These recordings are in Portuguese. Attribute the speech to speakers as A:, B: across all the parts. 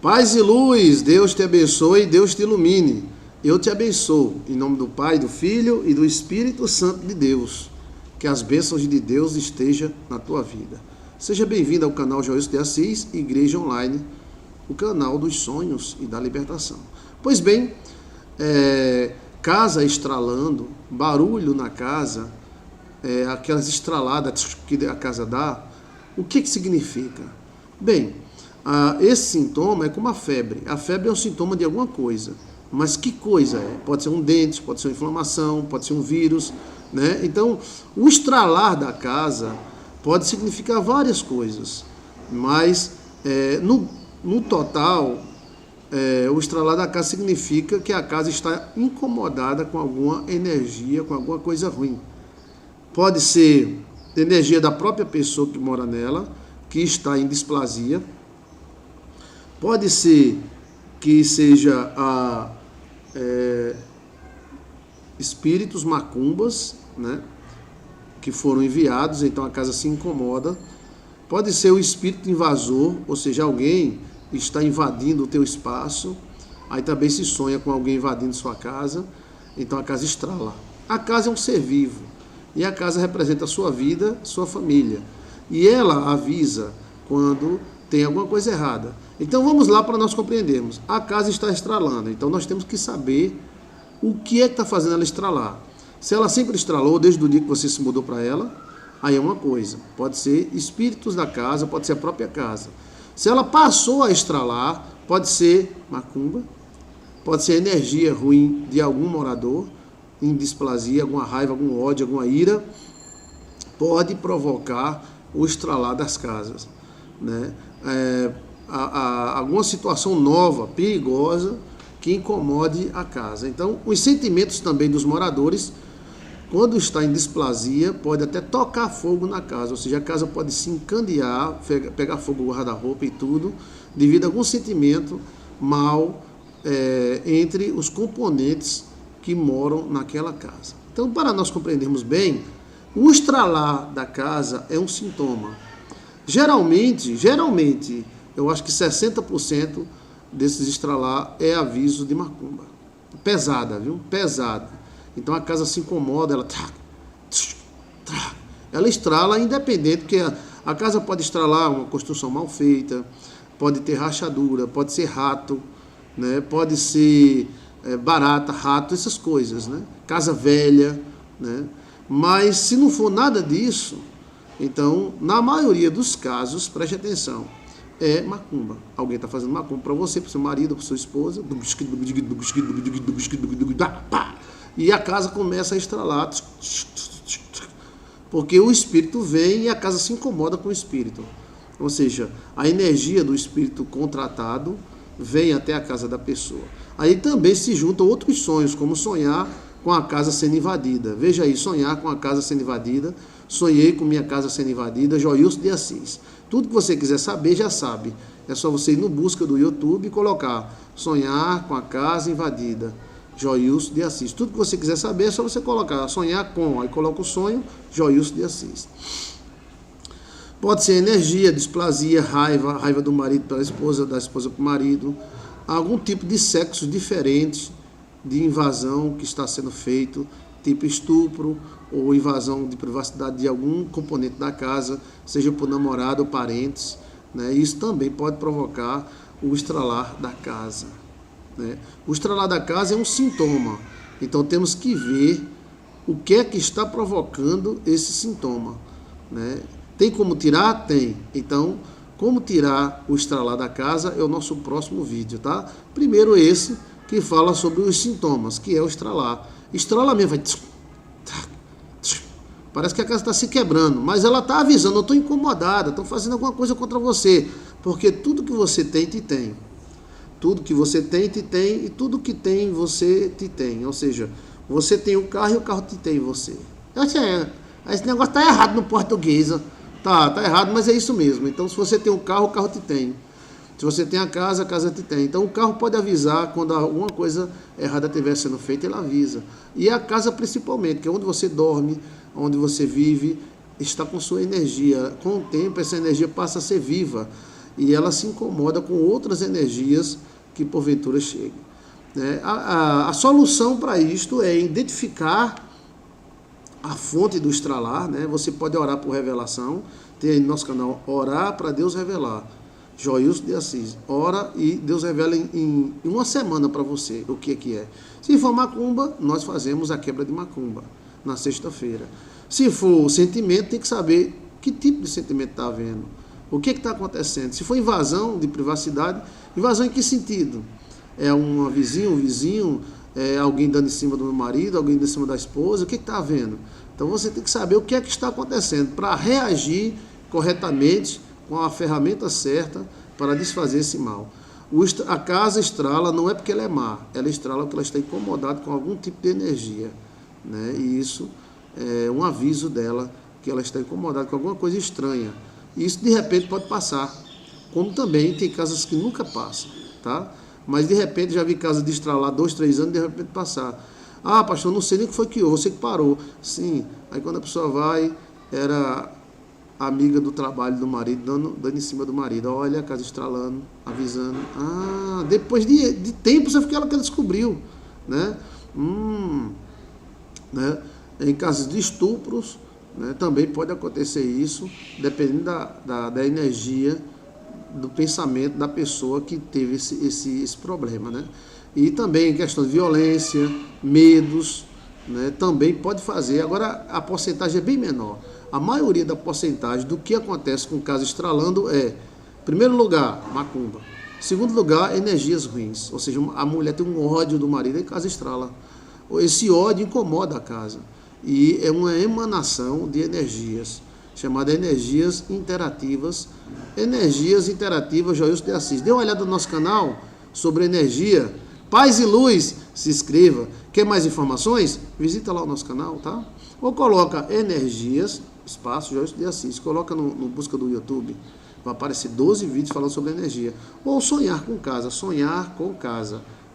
A: Paz e luz, Deus te abençoe e Deus te ilumine. Eu te abençoo, em nome do Pai, do Filho e do Espírito Santo de Deus. Que as bênçãos de Deus estejam na tua vida. Seja bem-vindo ao canal Joilson de Assis, Igreja Online, o canal dos sonhos e da libertação. Pois bem, casa estralando, barulho na casa, aquelas estraladas que a casa dá, o que significa? Bem, esse sintoma é como a febre. A febre é um sintoma de alguma coisa. Mas que coisa é? Pode ser um dente, pode ser uma inflamação, pode ser um vírus, né? Então, o estralar da casa pode significar várias coisas. Mas, no total, o estralar da casa significa que a casa está incomodada com alguma energia, com alguma coisa ruim. Pode ser energia da própria pessoa que mora nela, que está em displasia. Pode ser que seja espíritos macumbas, né, que foram enviados, então a casa se incomoda. Pode ser o espírito invasor, ou seja, alguém está invadindo o teu espaço, aí também se sonha com alguém invadindo sua casa, então a casa estrala. A casa é um ser vivo, e a casa representa a sua vida, sua família, e ela avisa quando tem alguma coisa errada. Então vamos lá para nós compreendermos. A casa está estralando, então nós temos que saber o que é que está fazendo ela estralar. Se ela sempre estralou desde o dia que você se mudou para ela, aí é uma coisa. Pode ser espíritos da casa, pode ser a própria casa. Se ela passou a estralar, pode ser macumba, pode ser energia ruim de algum morador, em displasia, alguma raiva, algum ódio, alguma ira, pode provocar o estralar das casas, né? Alguma situação nova, perigosa, que incomode a casa. Então, os sentimentos também dos moradores, quando está em displasia, pode até tocar fogo na casa, ou seja, a casa pode se incendiar, pegar fogo no guarda-roupa e tudo, devido a algum sentimento mal entre os componentes que moram naquela casa. Então, para nós compreendermos bem, o estralar da casa é um sintoma. Geralmente, eu acho que 60% desses estralar é aviso de macumba. Pesada, viu? Pesada. Então a casa se incomoda, ela estrala independente, porque a casa pode estralar uma construção mal feita, pode ter rachadura, pode ser rato, né? Pode ser barata, rato, essas coisas, né? Casa velha, né? Mas se não for nada disso, então, na maioria dos casos, preste atenção, é macumba. Alguém está fazendo macumba para você, para seu marido, para sua esposa, e a casa começa a estralar, porque o espírito vem e a casa se incomoda com o espírito. Ou seja, a energia do espírito contratado vem até a casa da pessoa. Aí também se juntam outros sonhos, como sonhar com a casa sendo invadida. Veja aí, sonhar com a casa sendo invadida. Sonhei com minha casa sendo invadida, Joilson de Assis. Tudo que você quiser saber, já sabe. É só você ir no busca do YouTube e colocar sonhar com a casa invadida, Joilson de Assis. Tudo que você quiser saber, é só você colocar sonhar com, aí coloca o sonho, Joilson de Assis. Pode ser energia, displasia, raiva do marido pela esposa, da esposa para o marido, algum tipo de sexo diferente, de invasão que está sendo feito, tipo estupro ou invasão de privacidade de algum componente da casa, seja por namorado ou parentes, né? Isso também pode provocar o estralar da casa, né? O estralar da casa é um sintoma, então temos que ver o que é que está provocando esse sintoma, né? Tem como tirar? Tem. Então, como tirar o estralar da casa é o nosso próximo vídeo, tá? Primeiro esse, que fala sobre os sintomas, que é o estralar. Estrala mesmo, vai... Parece que a casa está se quebrando, mas ela está avisando, eu estou incomodada, estão fazendo alguma coisa contra você, porque tudo que você tem, te tem. Tudo que você tem, te tem, e tudo que tem, você te tem. Ou seja, você tem o carro e o carro te tem você. Esse negócio está errado no português. Tá errado, mas é isso mesmo. Então, se você tem o carro te tem. Se você tem a casa te tem. Então, o carro pode avisar quando alguma coisa errada estiver sendo feita, ele avisa. E a casa principalmente, que é onde você dorme, onde você vive, está com sua energia. Com o tempo, essa energia passa a ser viva. e ela se incomoda com outras energias que porventura cheguem. Né? A solução para isto é identificar a fonte do estralar, né? Você pode orar por revelação, tem aí no nosso canal Orar para Deus Revelar, Joilson de Assis, ora e Deus revela em uma semana para você o que é. Se for macumba, nós fazemos a quebra de macumba na sexta-feira. Se for sentimento, tem que saber que tipo de sentimento está havendo, o que está acontecendo. Se for invasão de privacidade, invasão em que sentido? É um vizinho, é alguém dando em cima do meu marido, alguém dando em cima da esposa, o que está havendo? Então você tem que saber o que é que está acontecendo para reagir corretamente com a ferramenta certa para desfazer esse mal. A casa estrala não é porque ela é má, ela estrala porque ela está incomodada com algum tipo de energia, né? E isso é um aviso dela que ela está incomodada com alguma coisa estranha. E isso de repente pode passar, como também tem casas que nunca passam, tá? Mas de repente já vi casa de estralar 2, 3 anos e de repente passar. Ah, pastor, não sei nem o que foi que houve, você que parou. Sim, aí quando a pessoa vai, era amiga do trabalho do marido, dando em cima do marido. Olha a casa estralando, avisando. Ah, depois de tempo, você fica ela que descobriu, né? Né? Em casos de estupros, né, também pode acontecer isso, dependendo da energia, do pensamento da pessoa que teve esse problema, né? E também em questão de violência, medos, né, também pode fazer. Agora, a porcentagem é bem menor. A maioria da porcentagem do que acontece com o caso estralando é, em primeiro lugar, macumba. Em segundo lugar, energias ruins. Ou seja, a mulher tem um ódio do marido e a casa estrala. Esse ódio incomoda a casa. E é uma emanação de energias, chamada energias interativas. Energias interativas, Joilson de Assis. Dê uma olhada no nosso canal sobre energia. Paz e Luz, se inscreva. Quer mais informações? Visita lá o nosso canal, tá? Ou coloca energias, espaço, Joilson de Assis. Coloca no busca do YouTube. Vai aparecer 12 vídeos falando sobre energia. Ou sonhar com casa,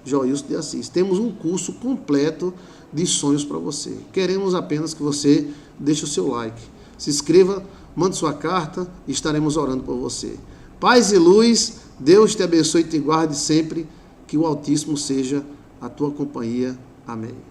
A: Joilson de Assis. Temos um curso completo de sonhos para você. Queremos apenas que você deixe o seu like. Se inscreva, mande sua carta e estaremos orando por você. Paz e luz, Deus te abençoe e te guarde sempre, que o Altíssimo seja a tua companhia. Amém.